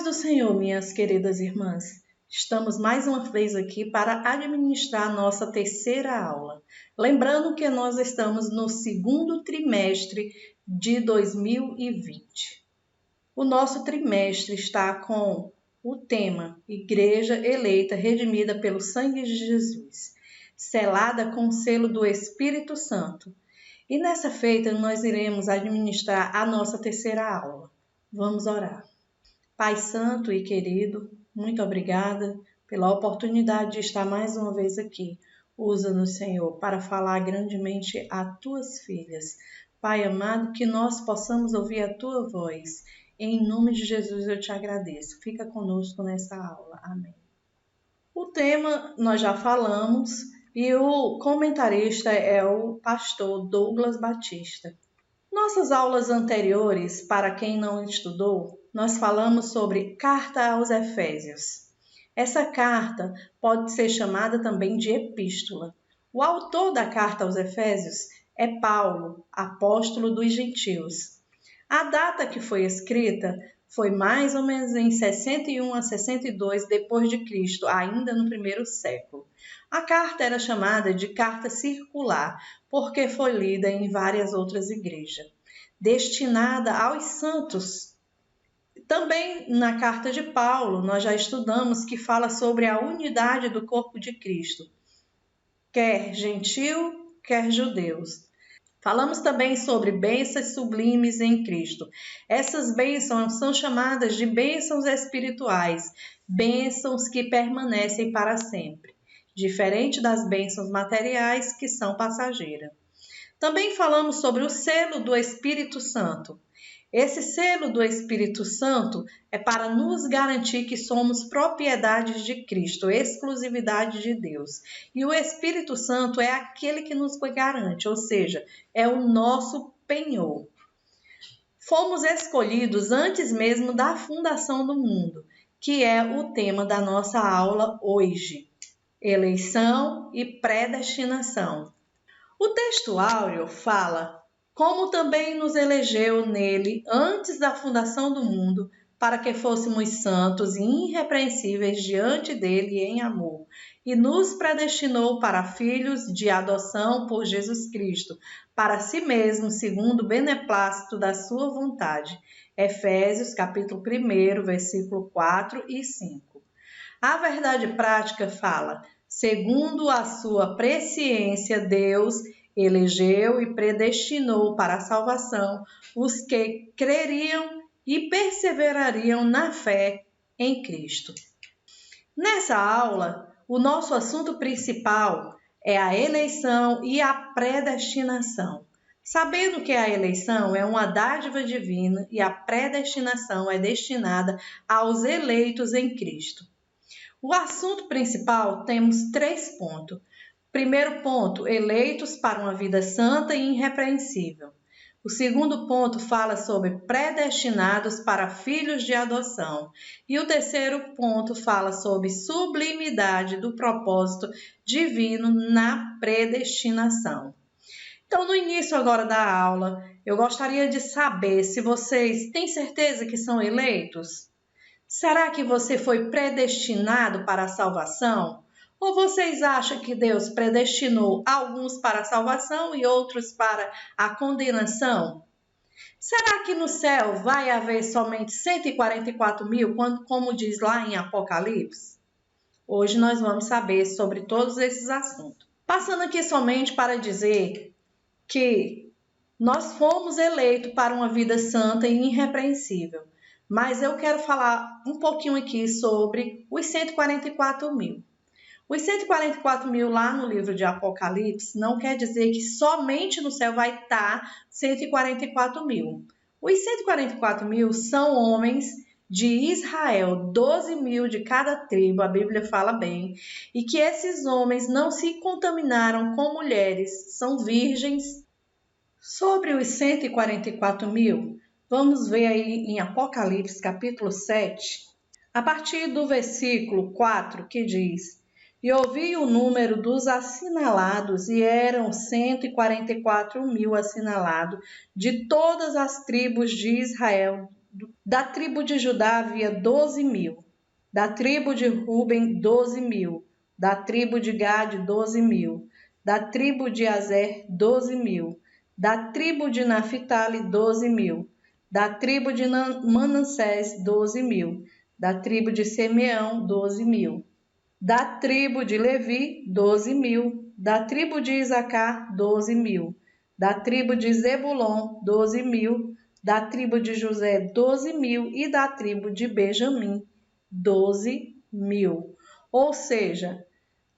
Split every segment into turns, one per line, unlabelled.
paz do Senhor, minhas queridas irmãs. Estamos mais uma vez aqui para administrar a nossa terceira aula. Lembrando que nós estamos no segundo trimestre de 2020. O nosso trimestre está com o tema Igreja eleita, redimida pelo sangue de Jesus, selada com o selo do Espírito Santo. E nessa feita nós iremos administrar a nossa terceira aula. Vamos orar. Pai santo e querido, muito obrigada pela oportunidade de estar mais uma vez aqui. Usa-nos, Senhor, para falar grandemente a tuas filhas. Pai amado, que nós possamos ouvir a tua voz. Em nome de Jesus eu te agradeço. Fica conosco nessa aula. Amém. O tema nós já falamos e o comentarista é o pastor Douglas Batista. Nossas aulas anteriores, para quem não estudou, nós falamos sobre Carta aos Efésios. Essa carta pode ser chamada também de epístola. O autor da Carta aos Efésios é Paulo, apóstolo dos gentios. A data que foi escrita foi mais ou menos em 61 a 62 depois de Cristo, ainda no primeiro século. A carta era chamada de carta circular, porque foi lida em várias outras igrejas, destinada aos santos. Também na carta de Paulo, nós já estudamos que fala sobre a unidade do corpo de Cristo, quer gentil, quer judeus. Falamos também sobre bênçãos sublimes em Cristo. Essas bênçãos são chamadas de bênçãos espirituais, bênçãos que permanecem para sempre, diferente das bênçãos materiais que são passageiras. Também falamos sobre o selo do Espírito Santo. Esse selo do Espírito Santo é para nos garantir que somos propriedades de Cristo, exclusividade de Deus. E o Espírito Santo é aquele que nos garante, ou seja, é o nosso penhor. Fomos escolhidos antes mesmo da fundação do mundo, que é o tema da nossa aula hoje. Eleição e predestinação. O texto áureo fala como também nos elegeu nele antes da fundação do mundo, para que fôssemos santos e irrepreensíveis diante dele em amor, e nos predestinou para filhos de adoção por Jesus Cristo, para si mesmo, segundo o beneplácito da sua vontade. Efésios, capítulo 1, versículo 4 e 5. A verdade prática fala: segundo a sua presciência, Deus elegeu e predestinou para a salvação os que creriam e perseverariam na fé em Cristo. Nessa aula, o nosso assunto principal é a eleição e a predestinação. Sabendo que a eleição é uma dádiva divina e a predestinação é destinada aos eleitos em Cristo. O assunto principal temos 3 pontos. Primeiro ponto, eleitos para uma vida santa e irrepreensível. O segundo ponto fala sobre predestinados para filhos de adoção. E o terceiro ponto fala sobre sublimidade do propósito divino na predestinação. Então, no início agora da aula, eu gostaria de saber se vocês têm certeza que são eleitos? Será que você foi predestinado para a salvação? Ou vocês acham que Deus predestinou alguns para a salvação e outros para a condenação? Será que no céu vai haver somente 144 mil, como diz lá em Apocalipse? Hoje nós vamos saber sobre todos esses assuntos. Passando aqui somente para dizer que nós fomos eleitos para uma vida santa e irrepreensível. Mas eu quero falar um pouquinho aqui sobre os 144 mil. Os 144 mil lá no livro de Apocalipse não quer dizer que somente no céu vai estar 144 mil. Os 144 mil são homens de Israel, 12 mil de cada tribo, a Bíblia fala bem, e que esses homens não se contaminaram com mulheres, são virgens. Sobre os 144 mil, vamos ver aí em Apocalipse capítulo 7, a partir do versículo 4, que diz: E ouvi o número dos assinalados, e eram 144 mil assinalados, de todas as tribos de Israel, Da tribo de Judá havia 12.000. Da tribo de Ruben, 12.000. Da tribo de Gade, 12.000. Da tribo de Azer, 12.000. Da tribo de Naphtali, 12.000. Da tribo de Manassés, 12.000. Da tribo de Simeão, 12.000. Da tribo de Levi, 12.000. Da tribo de Isacar, 12.000. Da tribo de Zebulon, 12.000. Da tribo de José, 12.000. E da tribo de Benjamim, 12.000. Ou seja,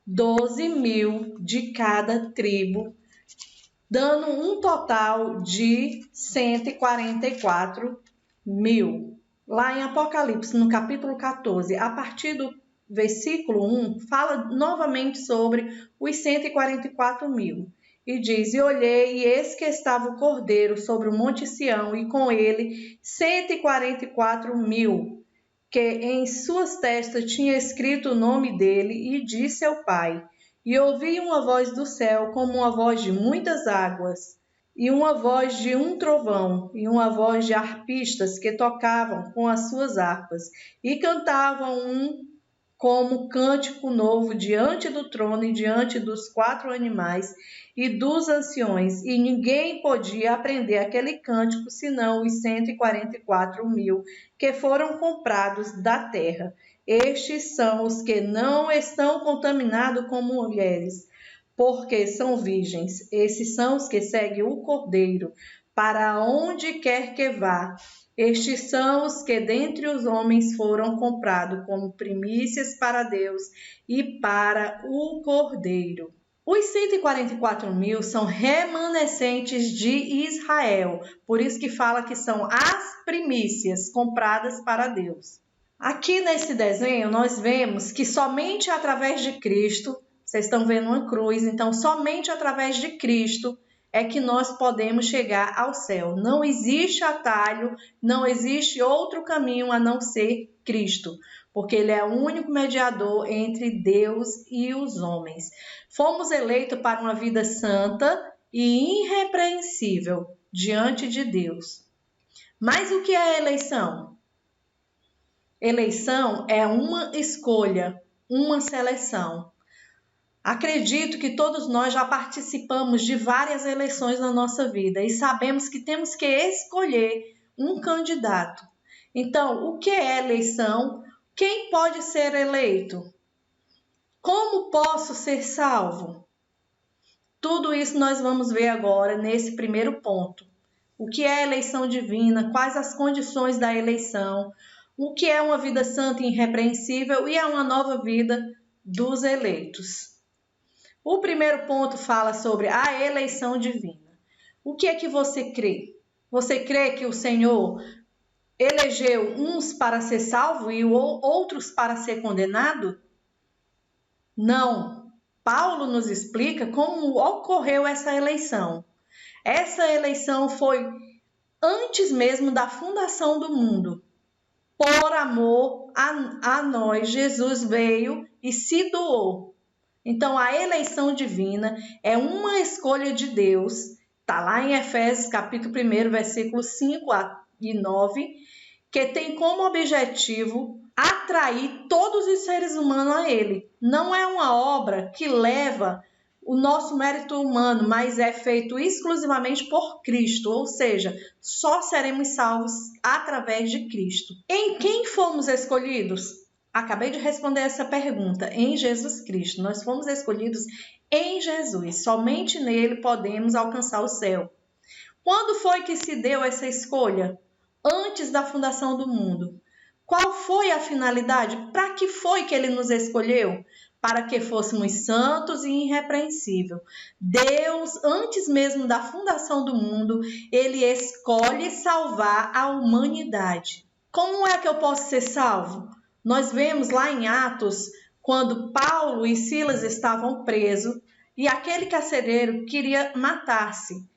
12.000 de cada tribo, dando um total de 144.000. Lá em Apocalipse, no capítulo 14, a partir do versículo 1, fala novamente sobre os 144.000. E diz: E olhei, e eis que estava o Cordeiro sobre o monte Sião, e com ele 144.000, que em suas testas tinha escrito o nome dele, e disse ao Pai: E ouvi uma voz do céu, como uma voz de muitas águas, e uma voz de um trovão, e uma voz de harpistas que tocavam com as suas harpas, e cantavam como cântico novo diante do trono e diante dos 4 animais e dos anciões, e ninguém podia aprender aquele cântico senão os 144.000 que foram comprados da terra. Estes são os que não estão contaminados com mulheres, porque são virgens. Esses são os que seguem o Cordeiro, para onde quer que vá. Estes são os que dentre os homens foram comprados como primícias para Deus e para o Cordeiro. Os 144.000 são remanescentes de Israel, por isso que fala que são as primícias compradas para Deus. Aqui nesse desenho nós vemos que somente através de Cristo, vocês estão vendo uma cruz, então somente através de Cristo é que nós podemos chegar ao céu. Não existe atalho, não existe outro caminho a não ser Cristo, porque Ele é o único mediador entre Deus e os homens. Fomos eleitos para uma vida santa e irrepreensível diante de Deus. Mas o que é eleição? Eleição é uma escolha, uma seleção. Acredito que todos nós já participamos de várias eleições na nossa vida e sabemos que temos que escolher um candidato. Então, o que é eleição? Quem pode ser eleito? Como posso ser salvo? Tudo isso nós vamos ver agora nesse primeiro ponto. O que é eleição divina? Quais as condições da eleição? O que é uma vida santa e irrepreensível e é uma nova vida dos eleitos? O primeiro ponto fala sobre a eleição divina. O que é que você crê? Você crê que o Senhor elegeu uns para ser salvo e outros para ser condenado? Não. Paulo nos explica como ocorreu essa eleição. Essa eleição foi antes mesmo da fundação do mundo. Por amor a nós, Jesus veio e se doou. Então, a eleição divina é uma escolha de Deus, está lá em Efésios capítulo 1, versículos 5 e 9, que tem como objetivo atrair todos os seres humanos a Ele. Não é uma obra que leva o nosso mérito humano, mas é feito exclusivamente por Cristo, ou seja, só seremos salvos através de Cristo. Em quem fomos escolhidos? Acabei de responder essa pergunta, em Jesus Cristo. Nós fomos escolhidos em Jesus. Somente nele podemos alcançar o céu. Quando foi que se deu essa escolha? Antes da fundação do mundo. Qual foi a finalidade? Para que foi que ele nos escolheu? Para que fôssemos santos e irrepreensíveis. Deus, antes mesmo da fundação do mundo, ele escolhe salvar a humanidade. Como é que eu posso ser salvo? Nós vemos lá em Atos, quando Paulo e Silas estavam presos e aquele carcereiro queria matar-se.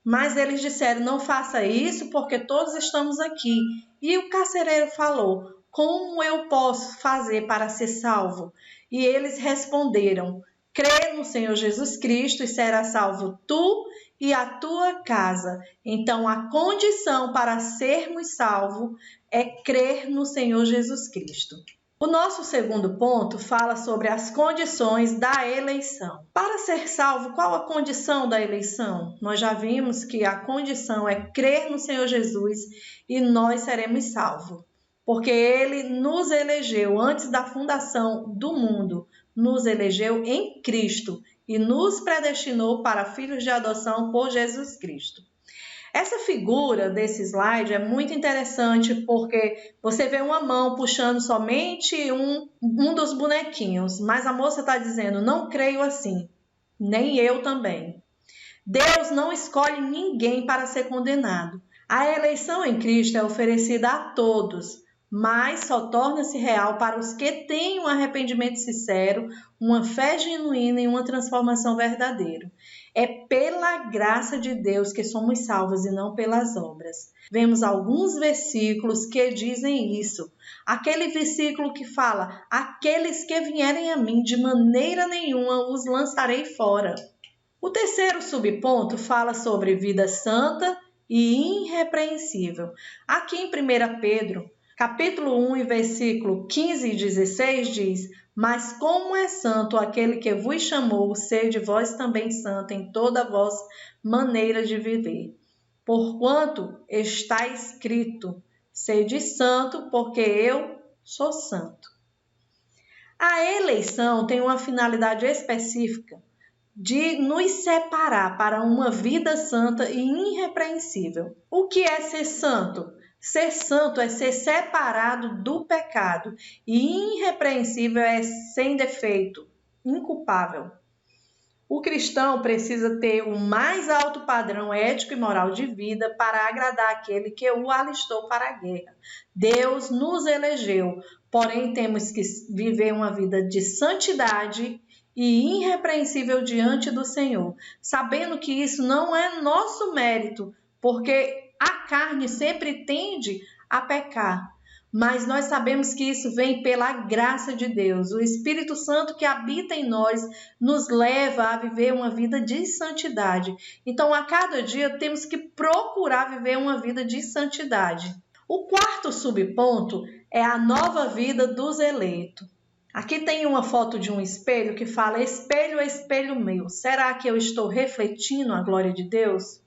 Mas eles disseram, não faça isso porque todos estamos aqui. E o carcereiro falou, como eu posso fazer para ser salvo? E eles responderam, Crê no Senhor Jesus Cristo e será salvo tu e a tua casa. Então, a condição para sermos salvos é crer no Senhor Jesus Cristo. O nosso segundo ponto fala sobre as condições da eleição. Para ser salvo, qual a condição da eleição? Nós já vimos que a condição é crer no Senhor Jesus e nós seremos salvos. Porque Ele nos elegeu antes da fundação do mundo, nos elegeu em Cristo e nos predestinou para filhos de adoção por Jesus Cristo. Essa figura desse slide é muito interessante porque você vê uma mão puxando somente um dos bonequinhos, mas a moça está dizendo, não creio assim, nem eu também. Deus não escolhe ninguém para ser condenado. A eleição em Cristo é oferecida a todos, mas só torna-se real para os que têm um arrependimento sincero, uma fé genuína e uma transformação verdadeira. É pela graça de Deus que somos salvos e não pelas obras. Vemos alguns versículos que dizem isso. Aquele versículo que fala, aqueles que vierem a mim, de maneira nenhuma os lançarei fora. O terceiro subponto fala sobre vida santa e irrepreensível. Aqui em 1 Pedro, capítulo 1 e versículo 15 e 16 diz, mas como é santo aquele que vos chamou, sede vós também santo em toda a vossa maneira de viver. Porquanto está escrito, sede santo, porque eu sou santo. A eleição tem uma finalidade específica de nos separar para uma vida santa e irrepreensível. O que é ser santo? Ser santo é ser separado do pecado e irrepreensível é sem defeito, inculpável. O cristão precisa ter o mais alto padrão ético e moral de vida para agradar aquele que o alistou para a guerra. Deus nos elegeu, porém temos que viver uma vida de santidade e irrepreensível diante do Senhor, sabendo que isso não é nosso mérito, porque a carne sempre tende a pecar. Mas nós sabemos que isso vem pela graça de Deus. O Espírito Santo que habita em nós nos leva a viver uma vida de santidade. Então, a cada dia temos que procurar viver uma vida de santidade. O quarto subponto é a nova vida dos eleitos. Aqui tem uma foto de um espelho que fala, espelho, espelho meu. Será que eu estou refletindo a glória de Deus?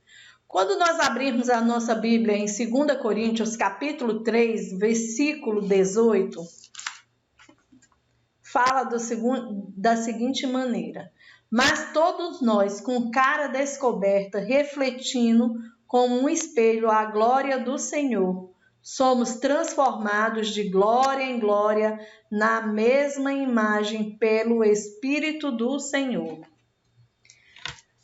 Quando nós abrirmos a nossa Bíblia em 2 Coríntios, capítulo 3, versículo 18, fala da seguinte maneira, mas todos nós, com cara descoberta, refletindo como um espelho a glória do Senhor, somos transformados de glória em glória na mesma imagem pelo Espírito do Senhor.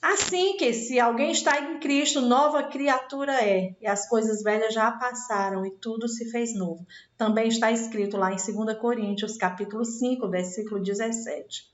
Assim que se alguém está em Cristo, nova criatura é, e as coisas velhas já passaram e tudo se fez novo. Também está escrito lá em 2 Coríntios, capítulo 5, versículo 17.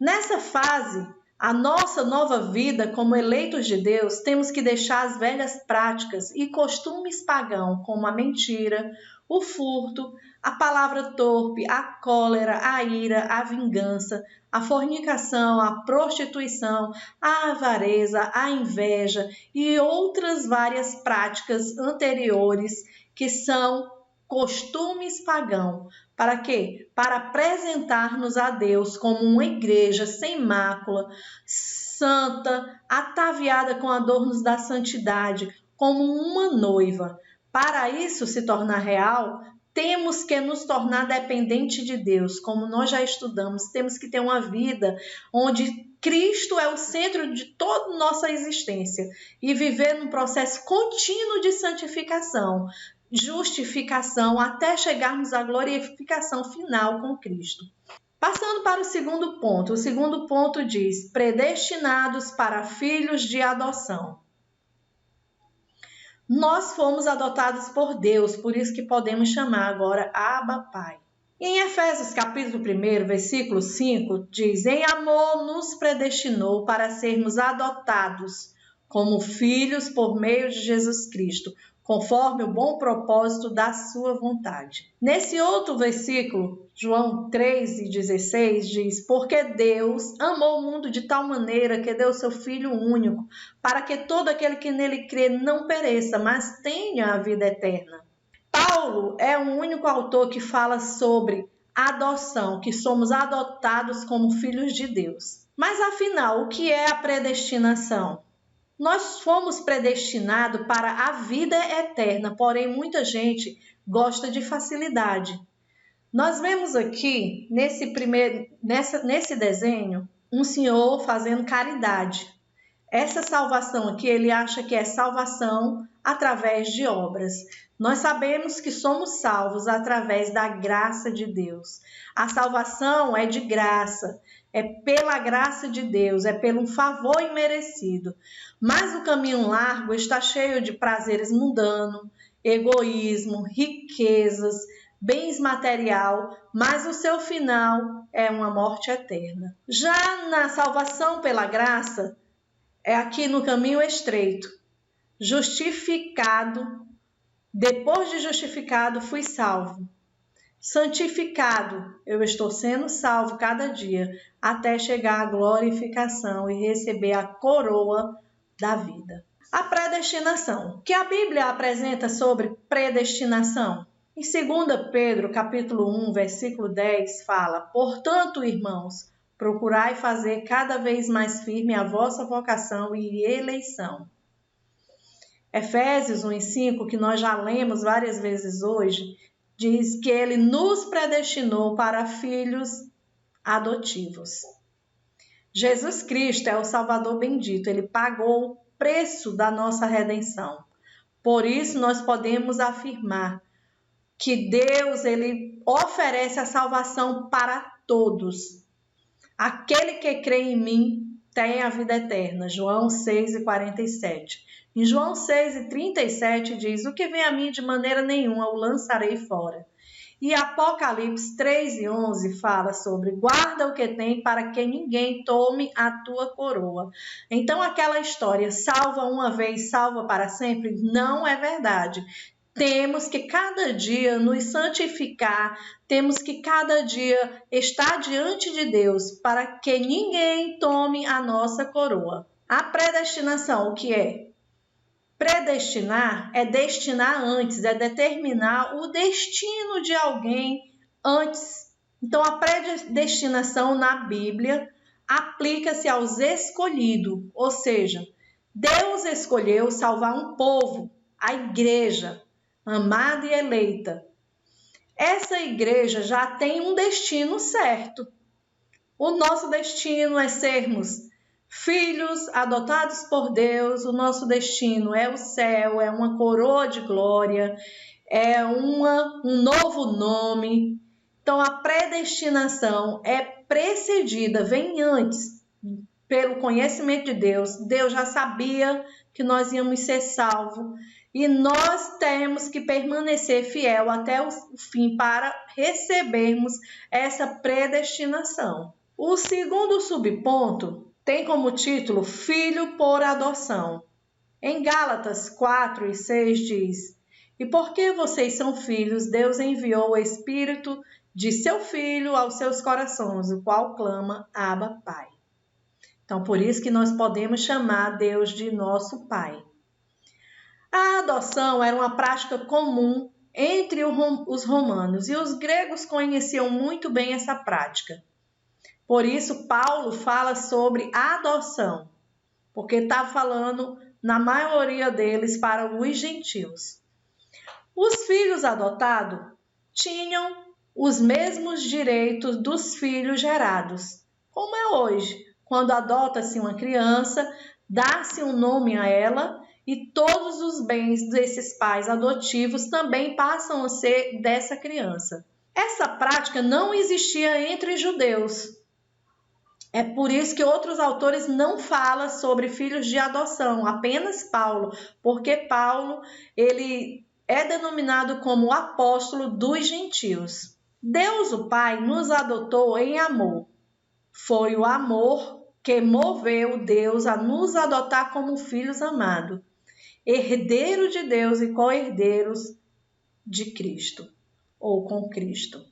Nessa fase, a nossa nova vida como eleitos de Deus, temos que deixar as velhas práticas e costumes pagãos, como a mentira, o furto, a palavra torpe, a cólera, a ira, a vingança, a fornicação, a prostituição, a avareza, a inveja e outras várias práticas anteriores que são costumes pagãos. Para quê? Para apresentar-nos a Deus como uma igreja sem mácula, santa, ataviada com adornos da santidade, como uma noiva. Para isso se tornar real, temos que nos tornar dependente de Deus, como nós já estudamos. Temos que ter uma vida onde Cristo é o centro de toda nossa existência e viver num processo contínuo de santificação, justificação, até chegarmos à glorificação final com Cristo. Passando para o segundo ponto diz, predestinados para filhos de adoção. Nós fomos adotados por Deus, por isso que podemos chamar agora Abba Pai. Em Efésios capítulo 1, versículo 5, diz, em amor nos predestinou para sermos adotados como filhos por meio de Jesus Cristo, conforme o bom propósito da sua vontade. Nesse outro versículo, João 3,16 diz: porque Deus amou o mundo de tal maneira que deu seu Filho único, para que todo aquele que nele crê não pereça, mas tenha a vida eterna. Paulo é o único autor que fala sobre adoção, que somos adotados como filhos de Deus. Mas afinal, o que é a predestinação? Nós fomos predestinados para a vida eterna, porém muita gente gosta de facilidade. Nós vemos aqui, nesse desenho, um senhor fazendo caridade. Essa salvação aqui, ele acha que é salvação através de obras. Nós sabemos que somos salvos através da graça de Deus. A salvação é de graça, é pela graça de Deus, é pelo um favor imerecido. Mas o caminho largo está cheio de prazeres mundanos, egoísmo, riquezas, bens material, mas o seu final é uma morte eterna. Já na salvação pela graça, é aqui no caminho estreito. Justificado, depois de justificado, fui salvo. Santificado, eu estou sendo salvo cada dia, até chegar à glorificação e receber a coroa da vida. A predestinação. O que a Bíblia apresenta sobre predestinação? Em 2 Pedro, capítulo 1, versículo 10, fala: portanto, irmãos, procurai fazer cada vez mais firme a vossa vocação e eleição. Efésios 1:5, que nós já lemos várias vezes hoje, diz que ele nos predestinou para filhos adotivos. Jesus Cristo é o Salvador bendito, ele pagou o preço da nossa redenção. Por isso nós podemos afirmar que Deus, ele oferece a salvação para todos. Aquele que crê em mim tem a vida eterna. João 6,47. Em João 6,37 diz: o que vem a mim de maneira nenhuma o lançarei fora. E Apocalipse 3,11 fala sobre: guarda o que tem para que ninguém tome a tua coroa. Então aquela história, salva uma vez, salva para sempre, não é verdade. Temos que cada dia nos santificar, temos que cada dia estar diante de Deus para que ninguém tome a nossa coroa. A predestinação, o que é? Predestinar é destinar antes, é determinar o destino de alguém antes. Então, a predestinação na Bíblia aplica-se aos escolhidos, ou seja, Deus escolheu salvar um povo, a igreja, amada e eleita. Essa igreja já tem um destino certo. O nosso destino é sermos filhos adotados por Deus. O nosso destino é o céu, é uma coroa de glória, é um novo nome. Então, a predestinação é precedida, vem antes, pelo conhecimento de Deus. Deus já sabia que nós íamos ser salvos. E nós temos que permanecer fiel até o fim para recebermos essa predestinação. O segundo subponto tem como título Filho por adoção. Em Gálatas 4:6 diz: e porque vocês são filhos, Deus enviou o Espírito de seu Filho aos seus corações, o qual clama: Abba, Pai. Então, por isso que nós podemos chamar Deus de nosso Pai. A adoção era uma prática comum entre os romanos e os gregos conheciam muito bem essa prática. Por isso, Paulo fala sobre a adoção, porque está falando, na maioria deles, para os gentios. Os filhos adotados tinham os mesmos direitos dos filhos gerados, como é hoje. Quando adota-se uma criança, dá-se um nome a ela, e todos os bens desses pais adotivos também passam a ser dessa criança. Essa prática não existia entre judeus. É por isso que outros autores não falam sobre filhos de adoção, apenas Paulo, porque Paulo ele é denominado como o apóstolo dos gentios. Deus, o Pai, nos adotou em amor. Foi o amor que moveu Deus a nos adotar como filhos amados. herdeiro de Deus e co-herdeiros de Cristo, ou com Cristo.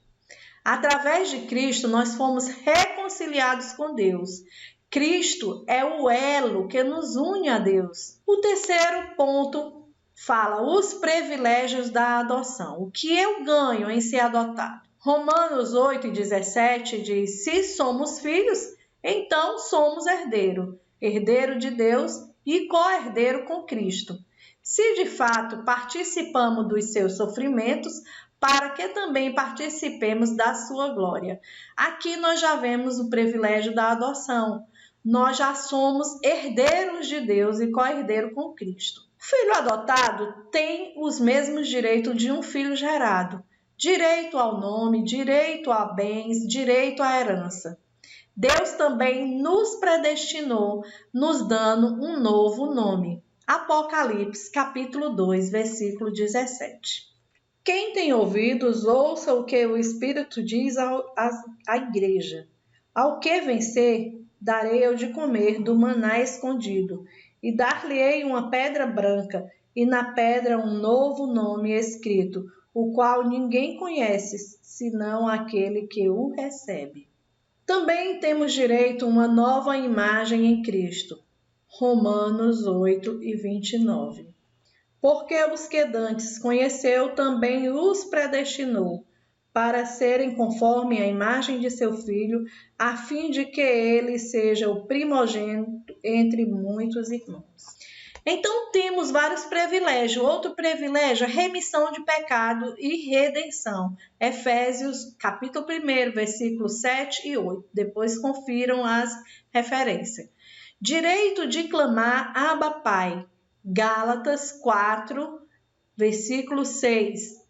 Através de Cristo, nós fomos reconciliados com Deus. Cristo é o elo que nos une a Deus. O terceiro ponto fala os privilégios da adoção. O que eu ganho em ser adotado? Romanos 8,17 diz: se somos filhos, então somos herdeiro, herdeiro de Deus e co-herdeiro com Cristo. Se de fato participamos dos seus sofrimentos, para que também participemos da sua glória. Aqui nós já vemos o privilégio da adoção. Nós já somos herdeiros de Deus e co-herdeiro com Cristo. O filho adotado tem os mesmos direitos de um filho gerado. Direito ao nome, direito a bens, direito à herança. Deus também nos predestinou, nos dando um novo nome. Apocalipse, capítulo 2, versículo 17. Quem tem ouvidos, ouça o que o Espírito diz à igreja. Ao que vencer, darei eu de comer do maná escondido, e dar-lhe-ei uma pedra branca, e na pedra um novo nome escrito, o qual ninguém conhece, senão aquele que o recebe. Também temos direito a uma nova imagem em Cristo. Romanos 8:29. Porque os que dantes conheceu, também os predestinou, para serem conforme a imagem de seu Filho, a fim de que ele seja o primogênito entre muitos irmãos. Então temos vários privilégios. Outro privilégio é remissão de pecado e redenção. Efésios capítulo 1, versículos 7 e 8. Depois confiram as referências. Direito de clamar Abba Pai. Gálatas 4, versículo 6.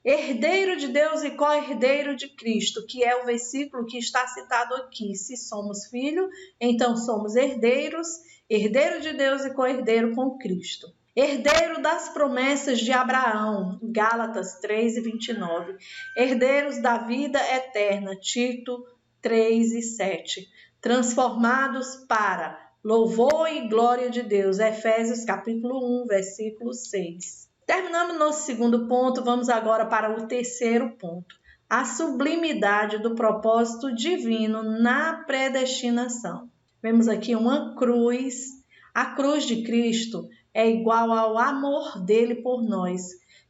Herdeiro de Deus e co-herdeiro de Cristo, que é o versículo que está citado aqui. Se somos filhos, então somos herdeiros, herdeiro de Deus e co-herdeiro com Cristo. Herdeiro das promessas de Abraão, Gálatas 3:29. Herdeiros da vida eterna, Tito 3:7. Transformados para louvor e glória de Deus, Efésios capítulo 1, versículo 6. Terminamos nosso segundo ponto, vamos agora para o terceiro ponto. A sublimidade do propósito divino na predestinação. Vemos aqui uma cruz. A cruz de Cristo é igual ao amor dele por nós.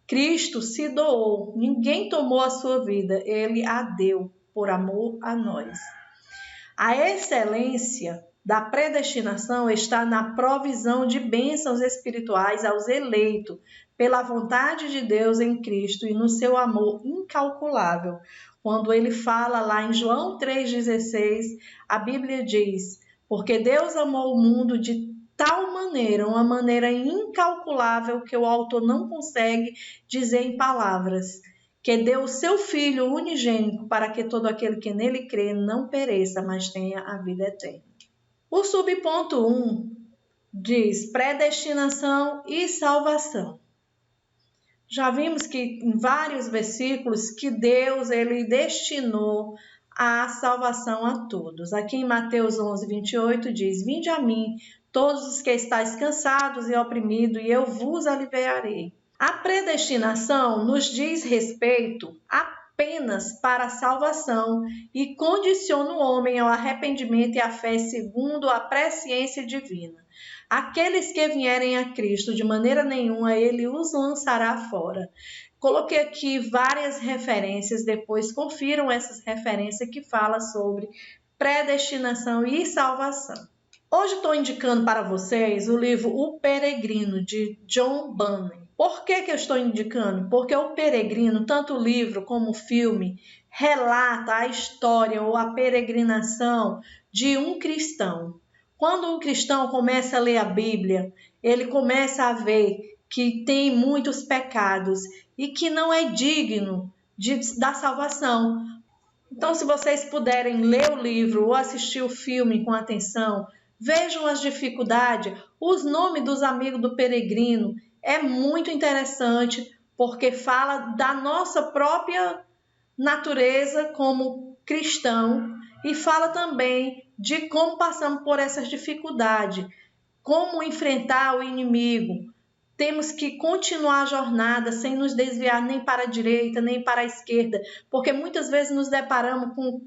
Cristo se doou, ninguém tomou a sua vida, ele a deu por amor a nós. A excelência da predestinação está na provisão de bênçãos espirituais aos eleitos, pela vontade de Deus em Cristo e no seu amor incalculável. Quando ele fala lá em João 3,16, a Bíblia diz: porque Deus amou o mundo de tal maneira, uma maneira incalculável que o autor não consegue dizer em palavras, que deu o seu Filho unigênito para que todo aquele que nele crê não pereça, mas tenha a vida eterna. O subponto 1 diz predestinação e salvação. Já vimos que em vários versículos que Deus ele destinou a salvação a todos. Aqui em Mateus 11:28 diz: vinde a mim, todos os que estáis cansados e oprimidos, e eu vos aliviarei. A predestinação nos diz respeito apenas para a salvação e condiciona o homem ao arrependimento e à fé segundo a presciência divina. Aqueles que vierem a Cristo, de maneira nenhuma ele os lançará fora. Coloquei aqui várias referências, depois confiram essas referências que falam sobre predestinação e salvação. Hoje estou indicando para vocês o livro O Peregrino, de John Bunyan. Por que eu estou indicando? Porque O Peregrino, tanto o livro como o filme, relata a história ou a peregrinação de um cristão. Quando um cristão começa a ler a Bíblia, ele começa a ver que tem muitos pecados e que não é digno da salvação. Então, se vocês puderem ler o livro ou assistir o filme com atenção, vejam as dificuldades, os nomes dos amigos do peregrino. É muito interessante porque fala da nossa própria natureza como cristão e fala também de como passamos por essas dificuldades, como enfrentar o inimigo, temos que continuar a jornada sem nos desviar nem para a direita, nem para a esquerda, porque muitas vezes nos deparamos com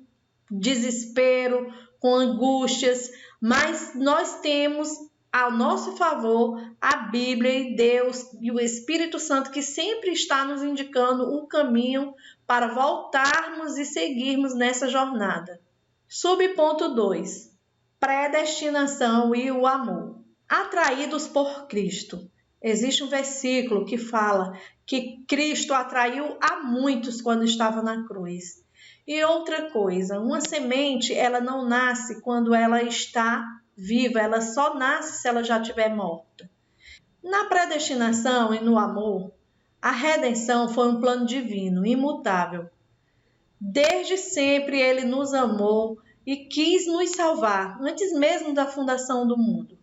desespero, com angústias, mas nós temos ao nosso favor a Bíblia e Deus e o Espírito Santo que sempre está nos indicando o caminho para voltarmos e seguirmos nessa jornada. Subponto 2. Predestinação e o amor. Atraídos por Cristo. Existe um versículo que fala que Cristo atraiu a muitos quando estava na cruz. E outra coisa, uma semente, ela não nasce quando ela está viva, ela só nasce se ela já estiver morta. Na predestinação e no amor, a redenção foi um plano divino, imutável. Desde sempre ele nos amou e quis nos salvar, antes mesmo da fundação do mundo.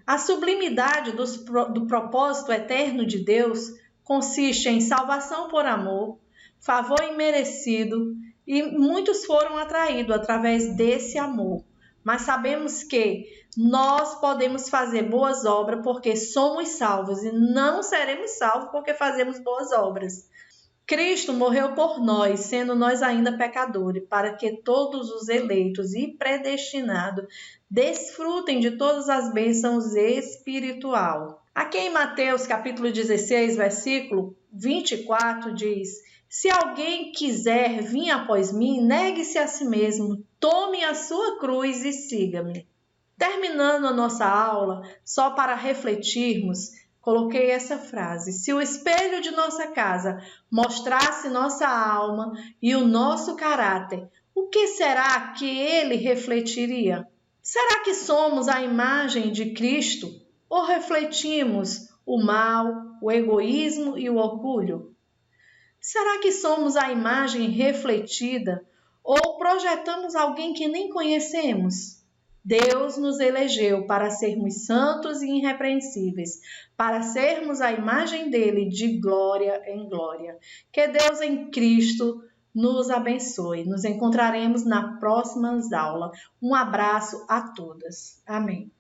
A sublimidade do propósito eterno de Deus consiste em salvação por amor, favor imerecido, e muitos foram atraídos através desse amor. Mas sabemos que nós podemos fazer boas obras porque somos salvos e não seremos salvos porque fazemos boas obras. Cristo morreu por nós, sendo nós ainda pecadores, para que todos os eleitos e predestinados desfrutem de todas as bênçãos espiritual. Aqui em Mateus capítulo 16, versículo 24 diz: se alguém quiser vir após mim, negue-se a si mesmo, tome a sua cruz e siga-me. Terminando a nossa aula, só para refletirmos, coloquei essa frase: se o espelho de nossa casa mostrasse nossa alma e o nosso caráter, o que será que ele refletiria? Será que somos a imagem de Cristo ou refletimos o mal, o egoísmo e o orgulho? Será que somos a imagem refletida ou projetamos alguém que nem conhecemos? Deus nos elegeu para sermos santos e irrepreensíveis, para sermos a imagem dele de glória em glória. Que Deus em Cristo nos abençoe. Nos encontraremos na próxima aula. Um abraço a todas. Amém.